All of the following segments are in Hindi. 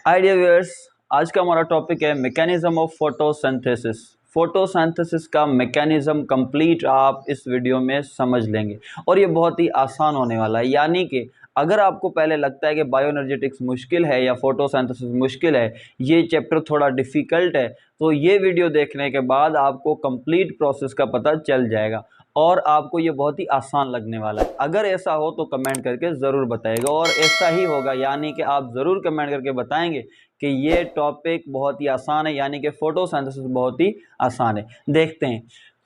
हाय डियर व्यूअर्स, आज का हमारा टॉपिक है मैकेनिज्म ऑफ फोटोसिंथेसिस। फोटोसिंथेसिस का मैकेनिज्म कंप्लीट आप इस वीडियो में समझ लेंगे और ये बहुत ही आसान होने वाला है। यानी कि अगर आपको पहले लगता है कि बायोएनर्जेटिक्स मुश्किल है या फोटोसिंथेसिस मुश्किल है, ये चैप्टर थोड़ा डिफ़िकल्ट है, तो ये वीडियो देखने के बाद आपको कंप्लीट प्रोसेस का पता चल जाएगा और आपको ये बहुत ही आसान लगने वाला है। अगर ऐसा हो तो कमेंट करके ज़रूर बताइएगा और ऐसा ही होगा, यानी कि आप ज़रूर कमेंट करके बताएंगे कि ये टॉपिक बहुत ही आसान है, यानी कि फोटोसिंथेसिस बहुत ही आसान है। देखते हैं,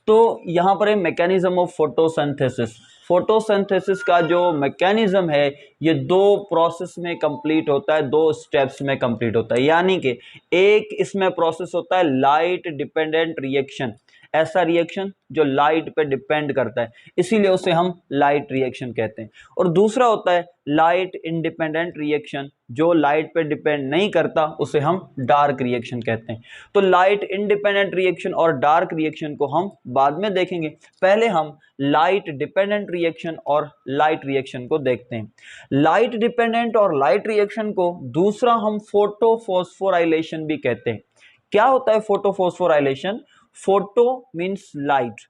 तो यहाँ पर है मैकेनिज्म ऑफ फोटोसिंथेसिस। फोटोसिंथेसिस का जो मैकेनिज्म है ये दो प्रोसेस में कंप्लीट होता है, दो स्टेप्स में कंप्लीट होता है। यानी कि एक इसमें प्रोसेस होता है लाइट डिपेंडेंट रिएक्शन, ऐसा रिएक्शन जो लाइट पे डिपेंड करता है, इसीलिए उसे हम लाइट रिएक्शन कहते हैं। और दूसरा होता है लाइट इंडिपेंडेंट रिएक्शन, जो लाइट पे डिपेंड नहीं करता, उसे हम डार्क रिएक्शन कहते हैं। तो लाइट इंडिपेंडेंट रिएक्शन और डार्क रिएक्शन को हम बाद में देखेंगे, पहले हम लाइट डिपेंडेंट रिएक्शन और लाइट रिएक्शन को देखते हैं। लाइट डिपेंडेंट और लाइट रिएक्शन को दूसरा हम फोटोफॉस्फोराइलेशन भी कहते हैं। क्या होता है photophosphorylation? Photo means light,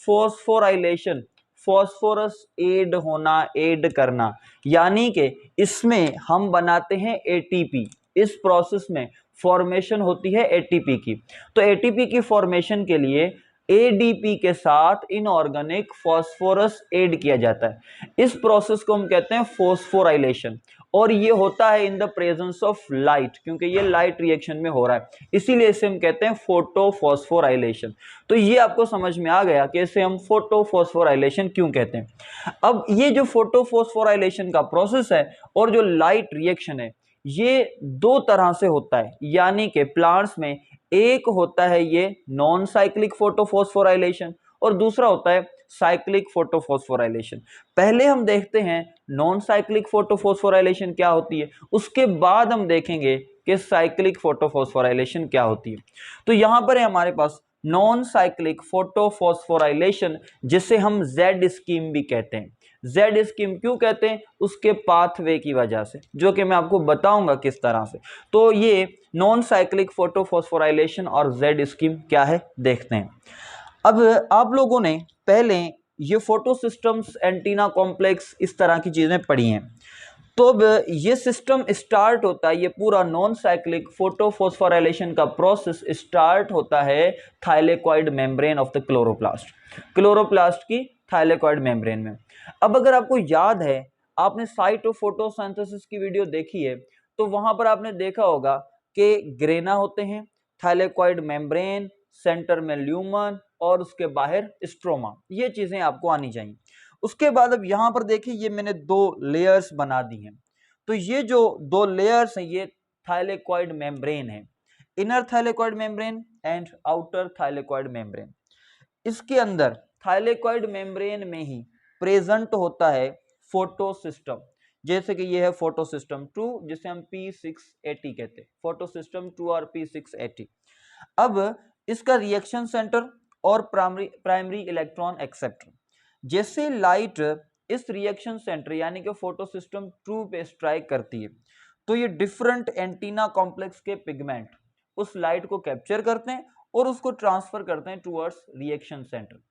phosphorylation phosphorus add होना, ऐड करना, यानी कि इसमें हम बनाते हैं एटीपी। इस प्रोसेस में फॉर्मेशन होती है एटीपी की। तो एटीपी की फॉर्मेशन के लिए एडीपी के साथ इनऑर्गेनिक फास्फोरस ऐड किया जाता है। इस प्रोसेस को हम कहते हैं फॉस्फोराइलेशन और ये होता है in the presence of light, क्योंकि ये लाइट रिएक्शन में हो रहा है, इसीलिए इसे हम कहते हैं फोटोफॉस्फोराइलेशन। तो ये आपको समझ में आ गया कि इसे हम फोटोफॉस्फोराइलेशन क्यों कहते हैं। अब ये जो फोटोफॉस्फोराइलेशन का प्रोसेस है और जो लाइट रिएक्शन है, ये दो तरह से होता है। यानी कि प्लांट्स में एक होता है ये नॉन साइक्लिक फोटोफॉस्फोराइलेशन और दूसरा होता है साइक्लिक फोटोफॉस्फोराइलेशन। पहले हम देखते हैं नॉन साइक्लिक फोटोफॉस्फोराइलेशन क्या होती है, उसके बाद हम देखेंगे कि साइक्लिक फोटोफॉस्फोराइलेशन क्या होती है। तो यहां पर है हमारे पास नॉन साइक्लिक फोटोफॉस्फोराइलेशन, जिसे हम जेड स्कीम भी कहते हैं। जेड स्कीम क्यों कहते हैं? उसके पाथवे की वजह से, जो कि मैं आपको बताऊंगा किस तरह से। तो ये नॉन साइक्लिक फोटोफॉस्फोराइलेशन और जेड स्कीम क्या है देखते हैं। अब आप लोगों ने पहले ये फोटो सिस्टम्स, एंटीना कॉम्प्लेक्स, इस तरह की चीजें पढ़ी हैं। तो अब ये सिस्टम स्टार्ट होता है, ये पूरा नॉन साइक्लिक फोटोफॉस्फोराइलेशन का प्रोसेस स्टार्ट होता है thylakoid membrane of the chloroplast, chloroplast की थाइलेकॉइड मेम्ब्रेन में। अब अगर आपको याद है, आपने साइट ऑफ फोटोसिंथेसिस की वीडियो देखी है, तो वहां पर आपने देखा होगा कि ग्रेना होते हैं, थाइलेकॉइड मेम्ब्रेन, सेंटर में ल्यूमन और उसके बाहर स्ट्रोमा, ये चीजें आपको आनी चाहिए। उसके बाद अब यहां पर देखिए, ये मैंने दो लेयर्स बना दी हैं। तो ये जो दो लेयर्स हैं, ये थाइलेकॉइड मेम्ब्रेन है, inner thylakoid membrane and outer thylakoid membrane. इसके अंदर थाइलेकॉइड मेम्ब्रेन में ही प्रेजेंट होता है फोटो सिस्टम। जैसे कि ये है फोटो सिस्टम 2, जिसे हम P680 कहते हैं, फोटो सिस्टम 2 और P680। अब इसका रिएक्शन सेंटर और प्राइमरी इलेक्ट्रॉन एक्सेप्टर, जैसे लाइट इस रिएक्शन सेंटर यानी कि फोटो सिस्टम 2 पे स्ट्राइक करती है, तो ये डिफरेंट एंटीना कॉम्प्लेक्स के पिगमेंट उस लाइट को कैप्चर करते हैं और उसको ट्रांसफर करते हैं टुवर्ड्स रिएक्शन सेंटर।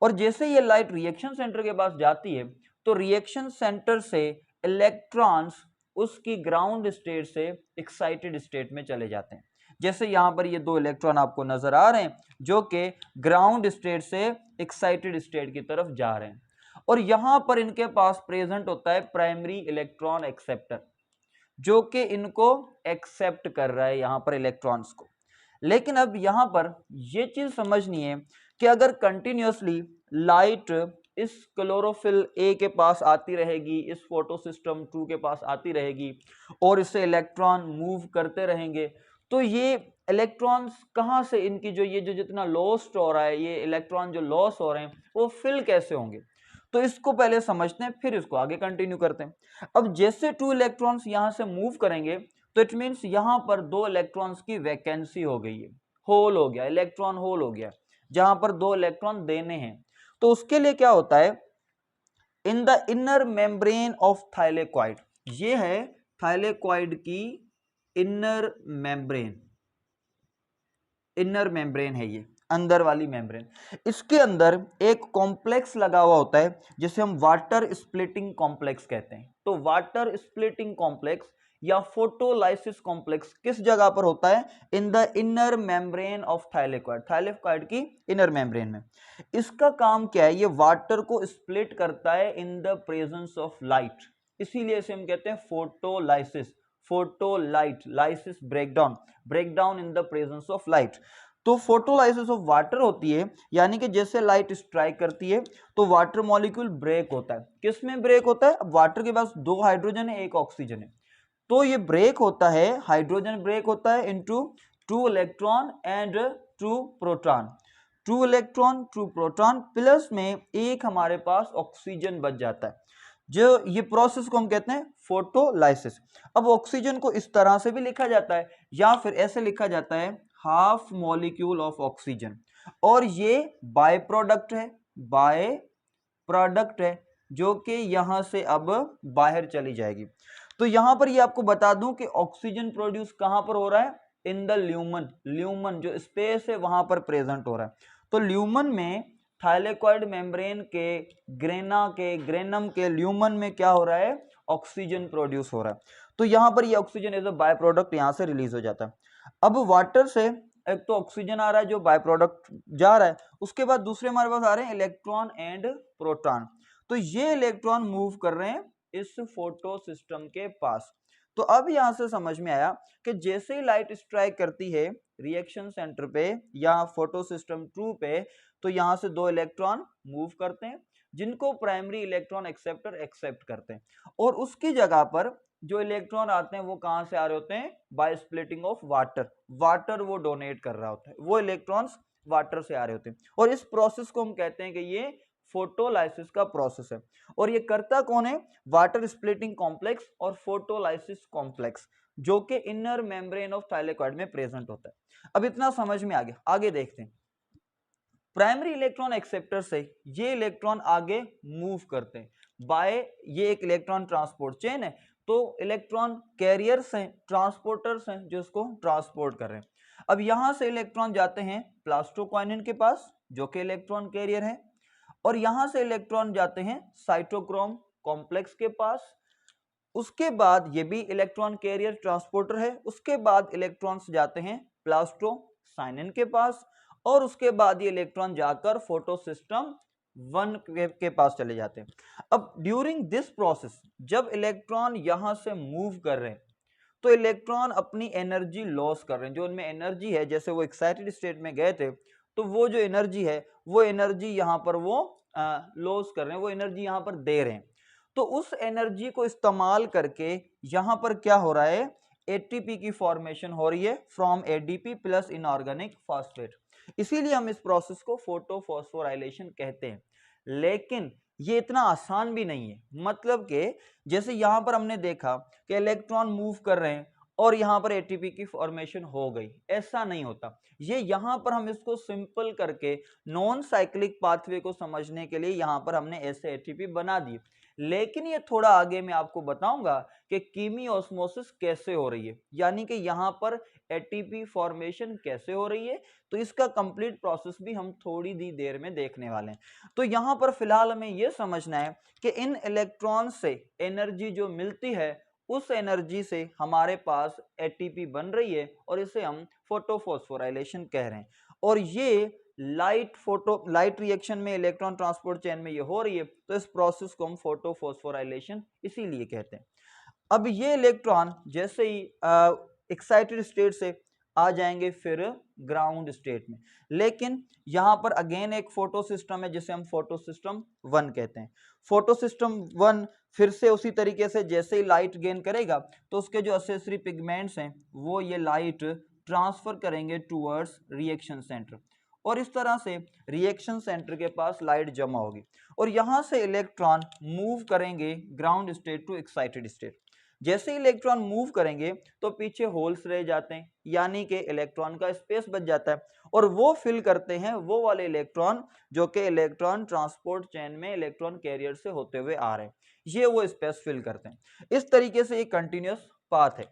और जैसे ये लाइट रिएक्शन सेंटर के पास जाती है, तो रिएक्शन सेंटर से इलेक्ट्रॉन्स उसकी ग्राउंड स्टेट से एक्साइटेड स्टेट में चले जाते हैं। जैसे यहां पर ये दो इलेक्ट्रॉन आपको नजर आ रहे हैं, जो कि ग्राउंड स्टेट से एक्साइटेड स्टेट की तरफ जा रहे हैं। और यहां पर इनके पास प्रेजेंट होता है प्राइमरी इलेक्ट्रॉन एक्सेप्टर, जो कि इनको एक्सेप्ट कर रहा है यहां पर इलेक्ट्रॉन्स को। लेकिन अब यहां पर यह चीज समझनी है कि अगर कंटिन्यूअसली लाइट इस क्लोरोफिल ए के पास आती रहेगी, इस फोटो सिस्टम 2 के पास आती रहेगी और इससे इलेक्ट्रॉन मूव करते रहेंगे, तो ये इलेक्ट्रॉन्स कहां से, इनकी जो ये जो जितना लॉस्ट हो रहा है, ये इलेक्ट्रॉन जो लॉस हो रहे हैं, वो फिल कैसे होंगे? तो इसको पहले समझते हैं, फिर इसको आगे कंटिन्यू करते हैं। अब जैसे 2 इलेक्ट्रॉन्स यहां से मूव करेंगे, तो इट मीन्स यहां पर 2 इलेक्ट्रॉन्स की वैकेंसी हो गई है, होल हो गया, इलेक्ट्रॉन होल हो गया, जहां पर 2 इलेक्ट्रॉन देने हैं। तो उसके लिए क्या होता है, in the inner membrane of thylakoid, ये है थाइलेकॉइड की इनर मेम्ब्रेन है, ये अंदर वाली मेम्ब्रेन। इसके अंदर एक कॉम्प्लेक्स लगा हुआ होता है जिसे हम वाटर स्प्लिटिंग कॉम्प्लेक्स कहते हैं। तो वाटर स्प्लिटिंग कॉम्प्लेक्स या फोटोलाइसिस कॉम्प्लेक्स किस जगह पर होता है? In the inner membrane of thylakoid, thylakoid की इनर मेम्ब्रेन में। इसका काम क्या है? ये वाटर को स्प्लिट करता है in the presence of light, इसीलिए इसे हम कहते हैं photolysis. Photolight, lysis breakdown in the presence of light. तो फोटोलाइसिस ऑफ वाटर होती है, यानी कि जैसे लाइट स्ट्राइक करती है तो वाटर मॉलिक्यूल ब्रेक होता है। किस में ब्रेक होता है? अब वाटर के पास 2 हाइड्रोजन है, 1 ऑक्सीजन है, तो ये ब्रेक होता है, हाइड्रोजन ब्रेक होता है into 2 electron and 2 proton. 2 electron 2 proton plus में एक हमारे पास ऑक्सीजन बच जाता है। जो ये प्रोसेस को हम कहते हैं फोटोलाइसिस। अब ऑक्सीजन को इस तरह से भी लिखा जाता है या फिर ऐसे लिखा जाता है, हाफ मॉलिक्यूल ऑफ ऑक्सीजन, और ये बाय प्रोडक्ट है जो कि यहां से अब बाहर चली जाएगी। तो यहां पर ये आपको बता दूं कि ऑक्सीजन प्रोड्यूस कहां पर हो रहा है? इन द ल्यूमन जो स्पेस है वहां पर प्रेजेंट हो रहा है। तो ल्यूमन में, थाइलेकॉइड मेम्ब्रेन के ग्रेनम के ल्यूमन में क्या हो रहा है? ऑक्सीजन प्रोड्यूस हो रहा है। तो यहां पर ये oxygen as a by product यहां से रिलीज हो जाता है। अब वाटर से एक तो ऑक्सीजन आ रहा है जो बाय प्रोडक्ट जा रहा है, उसके बाद दूसरे हमारे पास आ रहे हैं इलेक्ट्रॉन एंड प्रोटॉन। तो ये इलेक्ट्रॉन मूव कर रहे हैं इस फोटो सिस्टम के पास। तो अब यहां से समझ में आया कि जैसे ही लाइट स्ट्राइक करती है रिएक्शन सेंटर पे या फोटो सिस्टम 2 पे, तो यहां से 2 इलेक्ट्रॉन मूव करते हैं जिनको प्राइमरी इलेक्ट्रॉन एक्सेप्टर एक्सेप्ट करते हैं, और उसकी जगह पर जो इलेक्ट्रॉन आते हैं वो कहां से आ रहे होते हैं? बाय स्प्लिटिंग ऑफ वाटर वो डोनेट कर रहा होता है, वो इलेक्ट्रॉन्स वाटर से आ रहे होते हैं। और इस प्रोसेस को हम कहते हैं कि ये फोटोलाइसिस का प्रोसेस है। और ये करता कौन है? वाटर स्प्लिटिंग कॉम्प्लेक्स और फोटोलाइसिस कॉम्प्लेक्स, जो कि इनर मेम्ब्रेन ऑफ थाइलेकॉइड में प्रेजेंट होता है। अब इतना समझ में आ गया, आगे देखते हैं। प्राइमरी इलेक्ट्रॉन एक्सेप्टर से ये इलेक्ट्रॉन आगे मूव करते हैं बाय, ये एक इलेक्ट्रॉन ट्रांसपोर्ट चेन है, तो इलेक्ट्रॉन कैरियर्स हैं, ट्रांसपोर्टर्स हैं जो इसको ट्रांसपोर्ट कर रहे हैं। अब यहां से इलेक्ट्रॉन जाते हैं प्लास्टोक्वानिन के पास जो कि इलेक्ट्रॉन कैरियर है, और यहां से इलेक्ट्रॉन जाते हैं साइटोक्रोम कॉम्प्लेक्स के पास। उसके बाद ये भी इलेक्ट्रॉन कैरियर ट्रांसपोर्टर है। उसके बाद इलेक्ट्रॉन्स जाते हैं प्लास्टोसाइनिन के पास, और उसके बाद ये इलेक्ट्रॉन जाकर फोटो सिस्टम 1 के पास चले जाते हैं। अब ड्यूरिंग दिस प्रोसेस जब इलेक्ट्रॉन यहां से मूव कर रहे हैं तो इलेक्ट्रॉन अपनी एनर्जी लॉस कर रहे हैं। जो उनमें एनर्जी है, जैसे वो एक्साइटेड स्टेट में गए थे तो वो जो एनर्जी है वो एनर्जी यहां पर वो लॉस कर रहे हैं, वो एनर्जी यहां पर दे रहे हैं। तो उस एनर्जी को इस्तेमाल करके यहां पर क्या हो रहा है? एटीपी की फॉर्मेशन हो रही है from ADP plus inorganic phosphate. इसीलिए हम इस प्रोसेस को फोटोफॉस्फोराइलेशन कहते हैं। लेकिन ये इतना आसान भी नहीं है, मतलब कि जैसे यहां पर हमने देखा कि इलेक्ट्रॉन मूव कर रहे हैं और यहां पर एटीपी की फॉर्मेशन हो गई, ऐसा नहीं होता। ये यहां पर हम इसको सिंपल करके नॉन साइक्लिक पाथवे को समझने के लिए यहां पर हमने ऐसे एटीपी बना दिए। लेकिन ये थोड़ा आगे मैं आपको बताऊंगा कि कीमियोस्मोसिस कैसे हो रही है, यानी कि यहां पर एटीपी फॉर्मेशन कैसे हो रही है। तो इसका कंप्लीट प्रोसेस भी हम थोड़ी दी देर में देखने वाले हैं। तो यहां पर फिलहाल हमें यह समझना है कि इन इलेक्ट्रॉन से एनर्जी जो मिलती है उस एनर्जी से हमारे पास एटीपी बन रही है, और इसे हम फोटोफॉस्फोराइलेशन कह रहे हैं। और ये लाइट रिएक्शन में इलेक्ट्रॉन ट्रांसपोर्ट चेन में ये हो रही है, तो इस प्रोसेस को हम फोटोफॉस्फोराइलेशन इसीलिए कहते हैं। अब ये इलेक्ट्रॉन जैसे ही एक्साइटेड स्टेट से आ जाएंगे फिर ग्राउंड स्टेट में। लेकिन यहां पर अगेन एक फोटो सिस्टम है जिसे हम फोटो सिस्टम 1 कहते हैं। फोटो सिस्टम 1 फिर से उसी तरीके से जैसे ही लाइट गेन करेगा तो उसके जो असेसरी पिगमेंट्स हैं वो ये लाइट ट्रांसफर करेंगे टूवर्ड्स रिएक्शन सेंटर, और इस तरह से रिएक्शन सेंटर के पास लाइट जमा होगी, और यहां से इलेक्ट्रॉन मूव करेंगे ground state to excited state. जैसे इलेक्ट्रॉन मूव करेंगे तो पीछे होल्स रह जाते हैं, यानी कि इलेक्ट्रॉन का स्पेस बच जाता है, और वो फिल करते हैं वो वाले इलेक्ट्रॉन जो कि इलेक्ट्रॉन ट्रांसपोर्ट चेन में इलेक्ट्रॉन कैरियर से होते हुए आ रहे हैं, ये वो स्पेस फिल करते हैं। इस तरीके से एक कंटिन्यूअस पाथ है।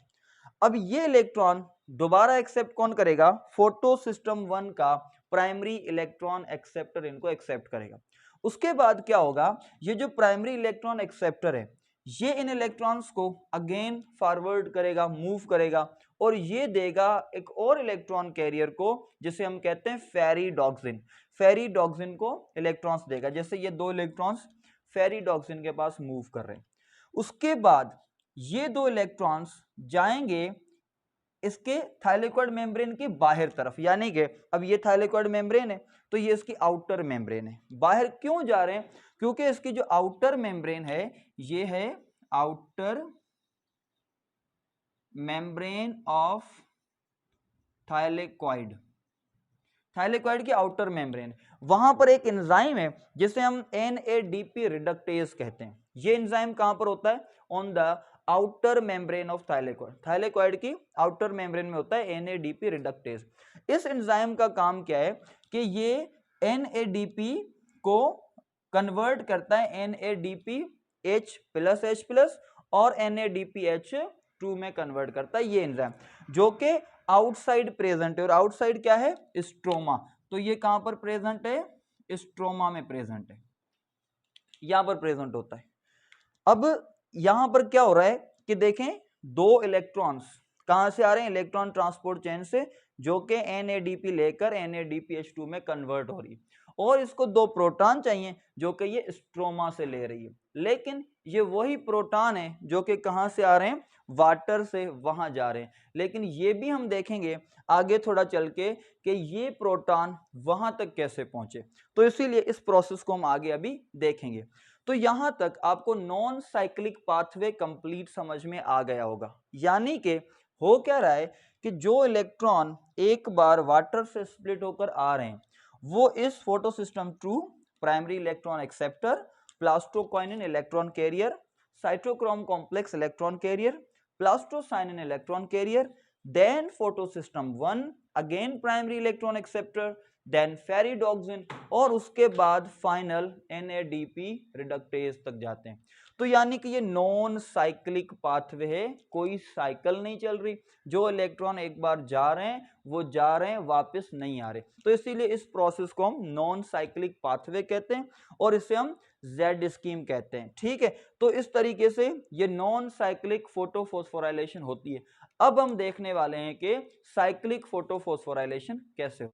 अब ये इलेक्ट्रॉन दोबारा एक्सेप्ट कौन करेगा, फोटो सिस्टम 1 का प्राइमरी इलेक्ट्रॉन एक्सेप्टर इनको एक्सेप्ट करेगा। उसके बाद क्या होगा, ये जो प्राइमरी इलेक्ट्रॉन एक्सेप्टर है ये इन इलेक्ट्रॉन्स को अगेन फॉरवर्ड करेगा, मूव करेगा और ये देगा एक और इलेक्ट्रॉन कैरियर को जिसे हम कहते हैं फेरिडोक्सिन। फेरिडोक्सिन को इलेक्ट्रॉन्स देगा, जैसे ये दो इलेक्ट्रॉन्स फेरिडोक्सिन के पास मूव कर रहे हैं। उसके बाद ये दो इलेक्ट्रॉन्स जाएंगे इसके थाइलेकोइड मेम्ब्रेन की बाहर तरफ, यानी कि अब ये थाइलेकोइड मेम्ब्रेन है तो ये इसकी आउटर मेम्ब्रेन है। बाहर क्यों जा रहे हैं, क्योंकि इसकी जो आउटर मेम्ब्रेन है ये है outer membrane of thylakoid. Thylakoid की आउटर मेम्ब्रेन, वहां पर एक एंजाइम है जिसे हम NADP रिडक्टेज कहते हैं। ये एंजाइम कहां पर होता है, on the outer membrane of thylakoid. Thylakoid की आउटर मेम्ब्रेन में होता है NADP रिडक्टेज। इस एंजाइम का काम क्या है कि ये NADP को कन्वर्ट करता है NADPH+H+ और NADPH2 में कन्वर्ट करता है ये एंजाइम, जो कि आउटसाइड प्रेजेंट है। और आउटसाइड क्या है, स्ट्रोमा। तो ये कहां पर प्रेजेंट है, स्ट्रोमा में प्रेजेंट है, यहां पर प्रेजेंट होता है। अब यहां पर क्या हो रहा है कि देखें दो इलेक्ट्रॉन्स कहां से आ रहे हैं, इलेक्ट्रॉन ट्रांसपोर्ट चेन से, जो कि NADP लेकर NADPH2 में कन्वर्ट हो रही है और इसको दो प्रोटॉन चाहिए जो कि ये स्ट्रोमा से ले रही है। लेकिन ये वही प्रोटॉन है जो कि कहां से आ रहे हैं, वाटर से वहां जा रहे हैं। लेकिन ये भी हम देखेंगे आगे थोड़ा चल के कि ये प्रोटॉन वहां तक कैसे पहुंचे, तो इसीलिए इस प्रोसेस को हम आगे अभी देखेंगे। तो यहां तक आपको नॉन साइक्लिक पाथवे कंप्लीट समझ में आ गया होगा। यानी कि हो क्या रहा है कि जो इलेक्ट्रॉन एक बार वाटर से स्प्लिट होकर आ रहे हैं वो इस photo system 2 primary electron acceptor, plastoquinone electron carrier, cytochrome complex electron carrier, plastocyanin electron carrier, then photo system 1 again primary electron acceptor, then ferredoxin और उसके बाद फाइनल NADP रिडक्टेज तक जाते हैं। तो यानी कि ये नॉन साइक्लिक पाथवे है, कोई साइकिल नहीं चल रही, जो इलेक्ट्रॉन एक बार जा रहे हैं वो जा रहे हैं, वापस नहीं आ रहे। तो इसीलिए इस प्रोसेस को हम नॉन साइक्लिक पाथवे कहते हैं और इसे हम Z स्कीम कहते हैं। ठीक है, तो इस तरीके से ये नॉन साइक्लिक फोटोफॉस्फोराइलेशन होती है। अब हम देखने वाले हैं कि साइक्लिक फोटोफॉस्फोराइलेशन कैसे हो।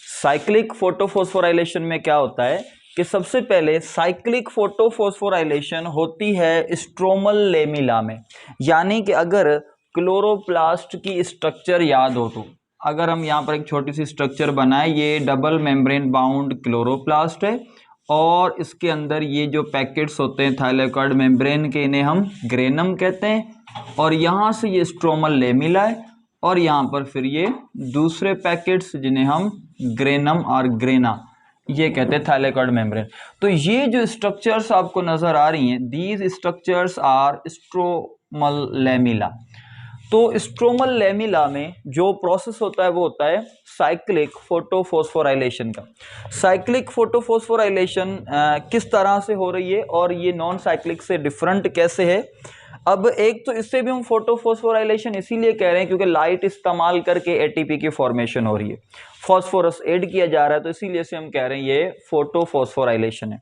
साइक्लिक फोटोफॉस्फोराइलेशन में क्या होता है कि सबसे पहले साइक्लिक फोटोफॉस्फोराइलेशन होती है स्ट्रोमल लेमिला में। यानी कि अगर क्लोरोप्लास्ट की स्ट्रक्चर याद हो तो अगर हम यहाँ पर एक छोटी सी स्ट्रक्चर बनाए, ये डबल मेम्ब्रेन बाउंड क्लोरोप्लास्ट है और इसके अंदर ये जो पैकेट्स होते हैं थाइलेकोइड मेम्ब्रेन के, इन्हें हम ग्रेनम कहते हैं। और यहाँ से ये स्ट्रोमल लेमिला है और यहाँ पर फिर ये दूसरे पैकेट्स जिन्हें हम ग्रेनम और ग्रेना ये कहते हैं थाइलेकोइड मेम्ब्रेन। तो ये जो स्ट्रक्चर्स आपको नजर आ रही हैं, these structures are stromal lamellae. तो स्ट्रोमल लेमिला में जो प्रोसेस होता है वो होता है साइक्लिक फोटोफॉस्फोराइलेशन का। साइक्लिक फोटोफॉस्फोराइलेशन किस तरह से हो रही है और ये नॉन साइक्लिक से डिफरेंट कैसे है। अब एक तो इससे भी हम फोटोफॉस्फोराइलेशन इसीलिए कह रहे हैं क्योंकि लाइट इस्तेमाल करके ATP की फॉर्मेशन हो रही है, फॉस्फोरस ऐड किया जा रहा है, तो इसीलिए से हम कह रहे हैं ये फोटोफॉस्फोराइलेशन है।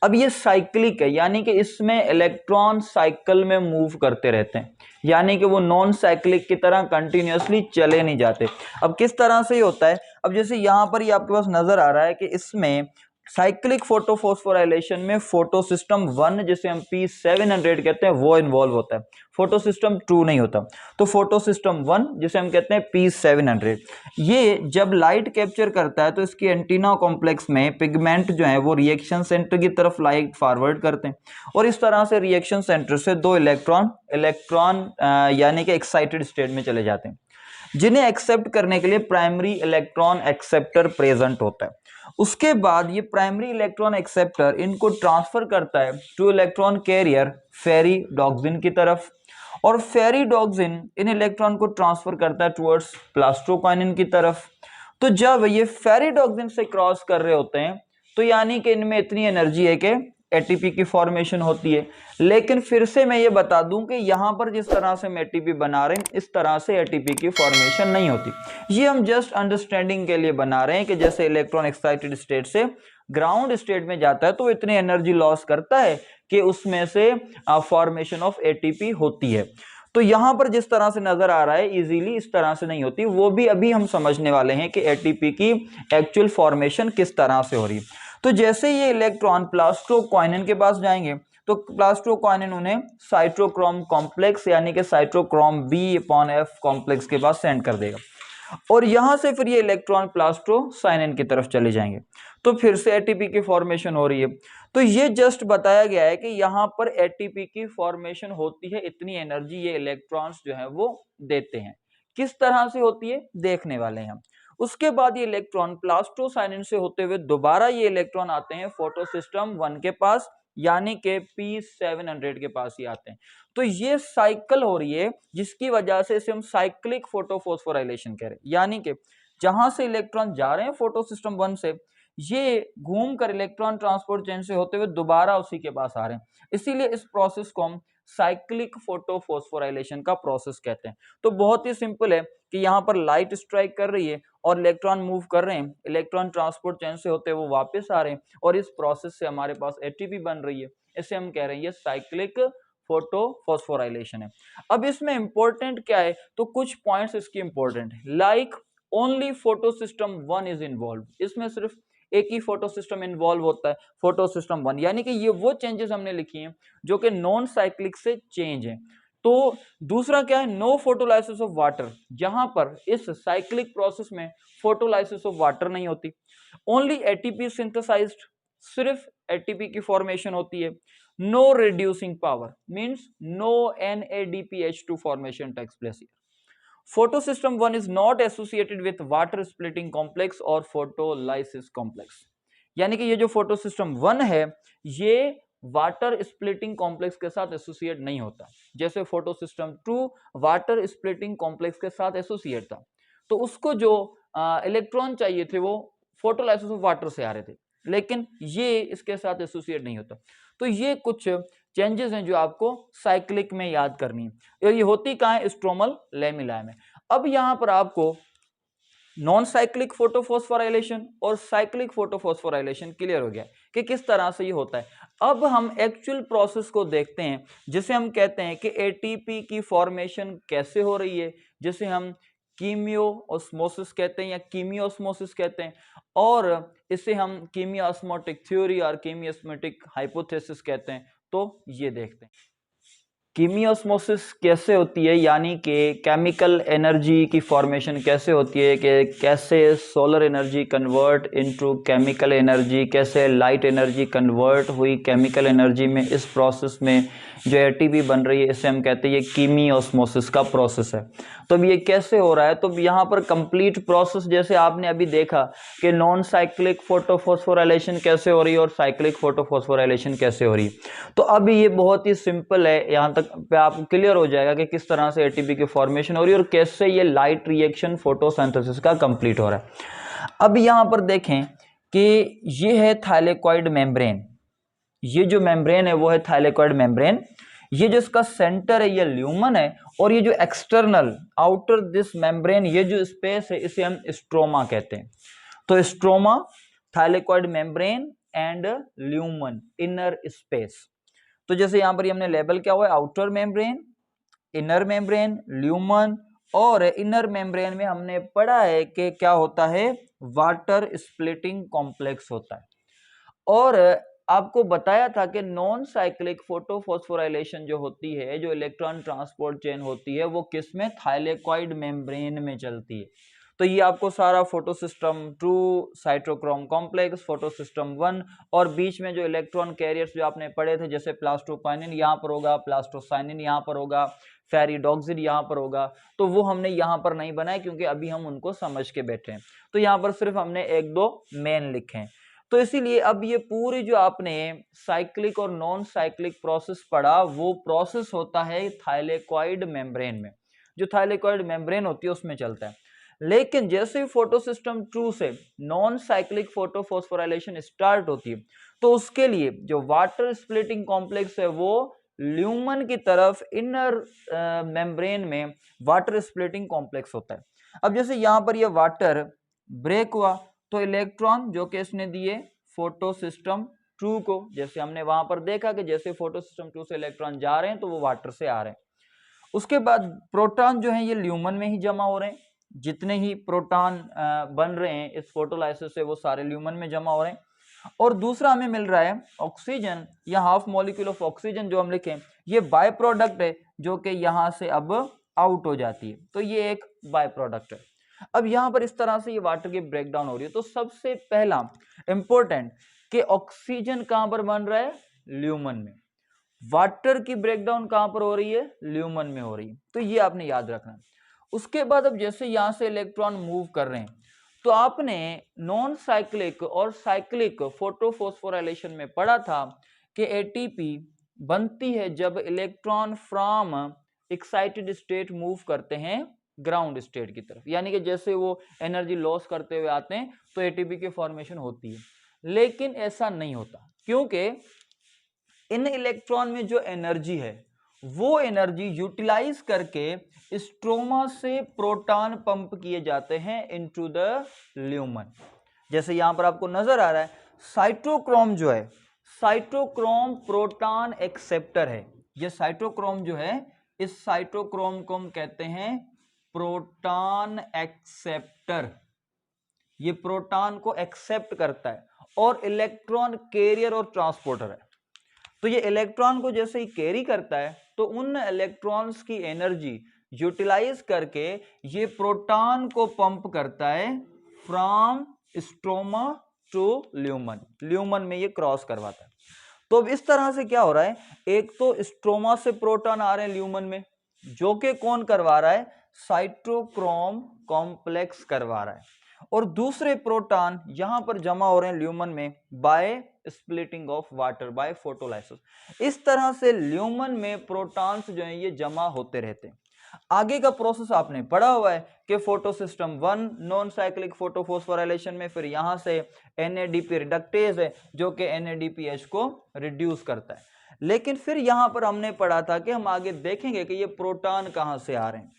अब ये साइक्लिक है, यानी कि इसमें इलेक्ट्रॉन साइकिल में मूव करते रहते हैं, यानी कि वो नॉन साइक्लिक की तरह कंटिन्यूअसली चले नहीं जाते। अब किस तरह से ये होता है, अब जैसे यहाँ पर ये आपके पास नजर आ रहा है कि इसमें साइक्लिक फोटोफॉस्फोराइलेशन में फोटो सिस्टम 1 जिसे हम P700 कहते हैं वो इन्वॉल्व होता है, फोटो सिस्टम 2 नहीं होता। तो फोटो सिस्टम 1 जिसे हम कहते हैं P700, ये जब लाइट कैप्चर करता है तो इसकी एंटीना कॉम्प्लेक्स में पिगमेंट जो है वो रिएक्शन सेंटर की तरफ लाइट फॉरवर्ड करते हैं और इस तरह से रिएक्शन सेंटर से दो इलेक्ट्रॉन यानी कि एक्साइटेड स्टेट में चले जाते हैं, जिन्हें एक्सेप्ट करने के लिए प्राइमरी इलेक्ट्रॉन एक्सेप्टर प्रेजेंट होता है। उसके बाद ये प्राइमरी इलेक्ट्रॉन एक्सेप्टर इनको ट्रांसफर करता है टू इलेक्ट्रॉन कैरियर फेरिडोक्सिन की तरफ और फेरिडोक्सिन इन इलेक्ट्रॉन को ट्रांसफर करता है टुवर्ड्स प्लास्टोक्वाइनिन की तरफ। तो जब ये फेरिडोक्सिन से क्रॉस कर रहे होते हैं तो यानी कि इनमें इतनी एनर्जी है कि एटीपी की फॉर्मेशन होती है। लेकिन फिर से मैं ये बता दूं कि यहाँ पर जिस तरह से हम एटीपी बना रहे हैं इस तरह से एटीपी की फॉर्मेशन नहीं होती। ये हम जस्ट अंडरस्टैंडिंग के लिए बना रहे हैं कि जैसे इलेक्ट्रॉन एक्साइटेड स्टेट से ग्राउंड स्टेट में जाता है तो इतनी एनर्जी लॉस करता है कि उसमें से फॉर्मेशन ऑफ एटीपी होती है। तो यहां पर जिस तरह से नजर आ रहा है इजीली इस तरह से नहीं होती, वो भी अभी हम समझने वाले हैं कि एटीपी की एक्चुअल फॉर्मेशन किस तरह से हो रही है। तो जैसे ये इलेक्ट्रॉन प्लास्टोक्वाइनिन के पास जाएंगे तो प्लास्टोक्वाइनिन उन्हें साइटोक्रोम कॉम्प्लेक्स यानी कि साइटोक्रोम B/F कॉम्प्लेक्स के पास सेंड कर देगा और यहां से फिर ये इलेक्ट्रॉन प्लास्टोसाइनिन की तरफ चले जाएंगे तो फिर से एटीपी की फॉर्मेशन हो रही है। तो ये जस्ट बताया गया है कि यहां पर एटीपी की फॉर्मेशन होती है, इतनी एनर्जी ये इलेक्ट्रॉन्स जो है वो देते हैं। किस तरह से होती है देखने वाले हैं हम। उसके बाद ये इलेक्ट्रॉन प्लास्टोसाइनिन से होते हुए दोबारा ये इलेक्ट्रॉन आते हैं फोटोसिस्टम 1 के पास यानी कि P700 के पास ही आते हैं। तो ये साइकिल हो रही है जिसकी वजह से इसे हम साइक्लिक फोटोफॉस्फोराइलेशन कह रहे हैं, यानी कि जहां से इलेक्ट्रॉन जा रहे हैं फोटोसिस्टम 1 से ये घूम कर इलेक्ट्रॉन ट्रांसपोर्ट चेन से होते हुए दोबारा उसी के पास आ रहे हैं, इसीलिए इस प्रोसेस को हम साइक्लिक फोटोफॉस्फोराइलेशन का प्रोसेस कहते हैं। तो बहुत ही सिंपल है कि यहाँ पर लाइट स्ट्राइक कर रही है और इलेक्ट्रॉन मूव कर रहे हैं, इलेक्ट्रॉन ट्रांसपोर्ट चेन से होते हुए वो वापस आ रहे हैं और इस प्रोसेस से हमारे पास एटीपी बन रही है। इसे हम कह रहे हैं ये साइक्लिक फोटोफॉस्फोराइलेशन है। अब इसमें इंपॉर्टेंट क्या है तो कुछ पॉइंट्स इसकी इंपॉर्टेंट है। Like only photosystem 1 is involve, इसमें सिर्फ एक ही फोटो सिस्टम इन्वॉल्व होता है फोटो सिस्टम 1, यानी कि ये वो चेंजेस हमने लिखी हैं जो कि नॉन साइक्लिक से चेंज है। तो दूसरा क्या है, नो फोटोलाइसिस ऑफ वाटर, जहां पर इस साइक्लिक प्रोसेस में फोटोलाइसिस ऑफ वाटर नहीं होती। ओनली एटीपी सिंथेसाइज्ड, सिर्फ एटीपी की फॉर्मेशन होती है। No reducing power means no NADPH2 formation takes place here. Photosystem 1 is not associated with water splitting complex or photolysis complex, यानी कि ये जो फोटोसिस्टम 1 है ये वाटर स्प्लिटिंग कॉम्प्लेक्स के साथ एसोसिएट नहीं होता, जैसे फोटोसिस्टम 2 वाटर स्प्लिटिंग कॉम्प्लेक्स के साथ एसोसिएट था। तो उसको जो इलेक्ट्रॉन चाहिए थे वो फोटोलाइसिस ऑफ वाटर से आ रहे थे, लेकिन ये इसके साथ एसोसिएट नहीं होता। तो ये कुछ चेंजेस हैं जो आपको साइक्लिक में याद करनी है और ये होती कहाँ है, स्ट्रोमल लैमेला में। अब यहां पर आपको नॉन साइक्लिक फोटोफॉस्फोराइलेशन और साइक्लिक फोटोफॉस्फोराइलेशन क्लियर हो गया कि किस तरह से ये होता है। अब हम एक्चुअल प्रोसेस को देखते हैं जिसे हम कहते हैं कि एटीपी की फॉर्मेशन कैसे हो रही है, जिसे हम कीमियो ऑस्मोसिस कहते हैं या कीमियो ऑस्मोसिस कहते हैं, और इसे हम कीमियो ऑस्मोटिक थ्योरी और कीमियो ऑस्मोटिक हाइपोथेसिस कहते हैं। तो ये देखते हैं कीमियोस्मोसिस कैसे होती है, यानी कि केमिकल एनर्जी की फॉर्मेशन कैसे होती है, कि कैसे solar energy convert into chemical energy, कैसे लाइट एनर्जी कन्वर्ट हुई केमिकल एनर्जी में। इस प्रोसेस में जो एटीपी बन रही है इसे हम कहते हैं ये कीमियोस्मोसिस का प्रोसेस है। तो अब ये कैसे हो रहा है, तो यहाँ पर कंप्लीट प्रोसेस जैसे आपने अभी देखा कि नॉन साइक्लिक फोटोफॉस्फोराइलेशन कैसे हो रही है और साइक्लिक फोटोफॉस्फोराइलेशन कैसे हो रही है। तो अभी ये बहुत ही सिंपल है, यहाँ तक पे आपको क्लियर हो जाएगा कि किस तरह से एटीपी की फॉर्मेशन हो रही है और कैसे ये लाइट रिएक्शन फोटोसिंथेसिस का कंप्लीट हो रहा है। अब यहाँ पर देखें कि ये है थाइलेकॉइड मेम्ब्रेन, ये जो मेम्ब्रेन है वो है थाइलेकॉइड मेम्ब्रेन। ये जो इसका सेंटर है ये ल्यूमन है और ये जो एक्सटर्नल आउटर दिस मेम्ब्रेन ये जो स्पेस है इसे हम स्ट्रोमा कहते हैं। तो stroma, thylakoid membrane and lumen, inner space. तो जैसे यहां पर हमने लेबल क्या हुआ है, outer membrane, inner membrane, lumen, और इनर मेम्ब्रेन में हमने पढ़ा है कि क्या होता है, वाटर स्प्लिटिंग कॉम्प्लेक्स होता है। और आपको बताया था कि नॉन साइक्लिक फोटोफॉस्फोराइलेशन जो होती है, जो इलेक्ट्रॉन ट्रांसपोर्ट चेन होती है, वो किस में, थाइलेकॉइड मेम्ब्रेन में चलती है। तो ये आपको सारा फोटोसिस्टम 2 साइटोक्रोम कॉम्प्लेक्स, फोटोसिस्टम 1 और बीच में जो इलेक्ट्रॉन कैरियर्स जो आपने पढ़े थे जैसे प्लास्टोक्वाइनिन यहाँ पर होगा, प्लास्टोसाइनिन यहाँ पर होगा, फेरिडोक्सिन यहाँ पर होगा, तो वो हमने यहाँ पर नहीं बनाए क्योंकि अभी हम उनको समझ के बैठे हैं। तो यहाँ पर सिर्फ हमने एक दो मेन लिखे हैं। तो इसीलिए अब ये पूरी जो आपने साइक्लिक और नॉन साइक्लिक प्रोसेस पढ़ा वो प्रोसेस होता है थाइलेकॉइड मेम्ब्रेन में, जो थाइलेकॉइड मेम्ब्रेन होती है उसमें चलता है। लेकिन जैसे ही फोटो सिस्टम 2 से नॉन साइक्लिक फोटोफॉस्फोराइलेशन स्टार्ट होती है तो उसके लिए जो वाटर स्प्लिटिंग कॉम्प्लेक्स है वो ल्यूमन की तरफ इनर मेम्ब्रेन में वाटर स्प्लिटिंग कॉम्प्लेक्स होता है। अब जैसे यहाँ पर ये वाटर ब्रेक हुआ तो इलेक्ट्रॉन जो कि इसने दिए फोटो सिस्टम 2 को, जैसे हमने वहां पर देखा कि जैसे फोटो सिस्टम 2 से इलेक्ट्रॉन जा रहे हैं तो वो वाटर से आ रहे हैं। उसके बाद प्रोटॉन जो है ये ल्यूमन में ही जमा हो रहे हैं, जितने ही प्रोटॉन बन रहे हैं इस फोटोलाइसिस से वो सारे ल्यूमन में जमा हो रहे हैं। और दूसरा हमें मिल रहा है ऑक्सीजन या हाफ मॉलिक्यूल ऑफ ऑक्सीजन जो हम लिखें, ये बाय प्रोडक्ट है जो कि यहाँ से अब आउट हो जाती है, तो ये एक बाय प्रोडक्ट है। अब यहाँ पर इस तरह से ये वाटर की ब्रेकडाउन हो रही है। तो सबसे पहला इंपॉर्टेंट कि ऑक्सीजन कहाँ पर बन रहा है, ल्यूमन में। वाटर की ब्रेकडाउन कहां पर हो रही है, ल्यूमन में हो रही है, तो ये आपने याद रखना। उसके बाद अब जैसे यहां से इलेक्ट्रॉन मूव कर रहे हैं तो आपने नॉन साइक्लिक और साइक्लिक फोटोफॉस्फोराइलेशन में पढ़ा था कि एटीपी बनती है जब electron from excited state move करते हैं ग्राउंड स्टेट की तरफ, यानी कि जैसे वो एनर्जी लॉस करते हुए आते हैं तो एटीपी की फॉर्मेशन होती है। लेकिन ऐसा नहीं होता क्योंकि इन इलेक्ट्रॉन में जो एनर्जी है वो एनर्जी यूटिलाइज करके स्ट्रोमा से प्रोटॉन पंप किए जाते हैं इनटू द ल्यूमन। जैसे यहां पर आपको नजर आ रहा है साइटोक्रोम जो है, साइटोक्रोम प्रोटॉन एक्सेप्टर है। ये साइटोक्रोम जो है, इस साइटोक्रोम को हम कहते हैं प्रोटॉन एक्सेप्टर। ये प्रोटॉन को एक्सेप्ट करता है और इलेक्ट्रॉन कैरियर और ट्रांसपोर्टर है। तो ये इलेक्ट्रॉन को जैसे ही कैरी करता है तो उन इलेक्ट्रॉन्स की एनर्जी यूटिलाइज करके ये प्रोटॉन को पंप करता है from stroma to lumen, lumen में ये क्रॉस करवाता है। तो अब इस तरह से क्या हो रहा है, एक तो स्ट्रोमा से प्रोटॉन आ रहे हैं ल्यूमन में, जो कि कौन करवा रहा है, साइटोक्रोम कॉम्प्लेक्स करवा रहा है, और दूसरे प्रोटॉन यहां पर जमा हो रहे हैं ल्यूमन में by splitting of water bye photolysis. इस तरह से ल्यूमन में प्रोटॉन्स जो हैं ये जमा होते रहते हैं। आगे का प्रोसेस आपने पढ़ा हुआ है कि photo system 1 non cyclic photophosphorylation में फिर यहां से NADP रिडक्टेज है जो कि NADPH को रिड्यूस करता है। लेकिन फिर यहां पर हमने पढ़ा था कि हम आगे देखेंगे कि ये प्रोटॉन कहां से आ रहे हैं।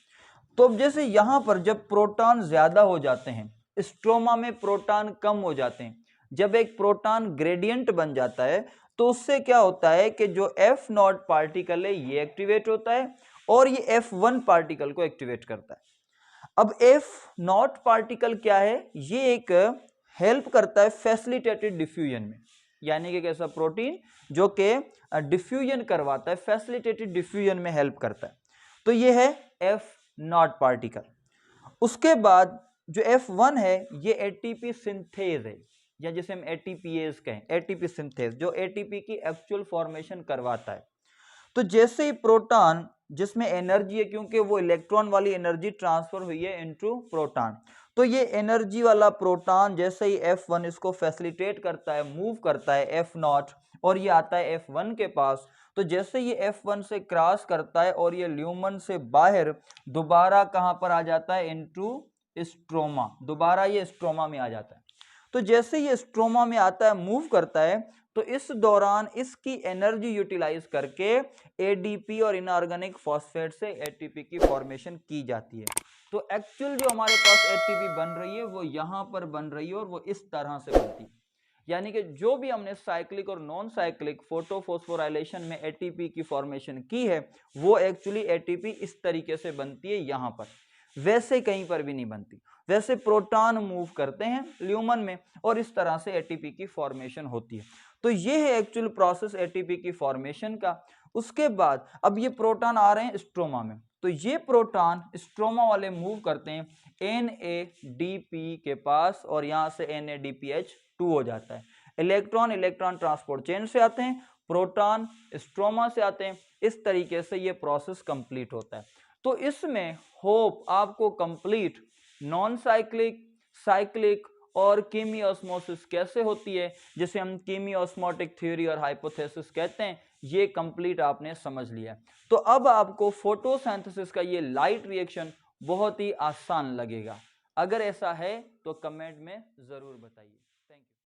तो अब जैसे यहां पर जब प्रोटॉन ज्यादा हो जाते हैं, स्ट्रोमा में प्रोटॉन कम हो जाते हैं, जब एक प्रोटॉन ग्रेडियंट बन जाता है तो उससे क्या होता है कि जो F0 पार्टिकल है ये एक्टिवेट होता है और ये F1 पार्टिकल को एक्टिवेट करता है। अब F0 पार्टिकल क्या है, ये एक हेल्प करता है फैसिलिटेटेड डिफ्यूजन में, यानी कि कैसा प्रोटीन जो कि डिफ्यूजन करवाता है, फैसिलिटेटेड डिफ्यूजन में हेल्प करता है। तो ये है F0 पार्टिकल। उसके बाद जो F1 है ये एटीपी सिंथेज है, या जिसे हम एटीपीएज कहें, एटीपी सिंथेज, जो एटीपी की एक्चुअल फॉर्मेशन करवाता है। तो जैसे ही प्रोटॉन जिसमें एनर्जी है, क्योंकि वो इलेक्ट्रॉन वाली एनर्जी ट्रांसफर हुई है इनटू प्रोटॉन, तो ये एनर्जी वाला प्रोटॉन जैसे ही F1 इसको फैसिलिटेट करता है, मूव करता है F0, और ये आता है F1 के पास। तो जैसे ये F1 से क्रॉस करता है और ये ल्यूमन से बाहर दोबारा कहां पर आ जाता है, इनटू स्ट्रोमा, दोबारा ये स्ट्रोमा में आ जाता है। तो जैसे ये स्ट्रोमा में आता है, मूव करता है, तो इस दौरान इसकी एनर्जी यूटिलाइज करके एडीपी और इनऑर्गेनिक फॉस्फेट से एटीपी की फॉर्मेशन की जाती है। तो एक्चुअल जो हमारे पास एटीपी बन रही है वो यहां पर बन रही है और वो इस तरह से बनती है। यानी कि जो भी हमने साइक्लिक और नॉन साइक्लिक फोटोफॉस्फोराइलेशन में एटीपी की फॉर्मेशन की है वो एक्चुअली एटीपी इस तरीके से बनती है यहां पर, वैसे कहीं पर भी नहीं बनती। वैसे प्रोटॉन मूव करते हैं ल्यूमन में और इस तरह से एटीपी की फॉर्मेशन होती है। तो ये है एक्चुअल प्रोसेस एटीपी की फॉर्मेशन का। उसके बाद अब ये प्रोटॉन आ रहे हैं स्ट्रोमा में, तो ये प्रोटॉन स्ट्रोमा वाले मूव करते हैं NADP के पास और यहां से NADPH2 हो जाता है। इलेक्ट्रॉन इलेक्ट्रॉन ट्रांसपोर्ट चेन से आते हैं, प्रोटॉन स्ट्रोमा से आते हैं, इस तरीके से ये प्रोसेस कंप्लीट होता है। तो इसमें होप आपको कंप्लीट नॉन साइक्लिक, साइक्लिक और कीमियोस्मोसिस कैसे होती है, जिसे हम कीमियोस्मोटिक थ्योरी और हाइपोथेसिस कहते हैं, ये कंप्लीट आपने समझ लिया। तो अब आपको फोटोसिंथेसिस का ये लाइट रिएक्शन बहुत ही आसान लगेगा। अगर ऐसा है तो कमेंट में ज़रूर बताइए।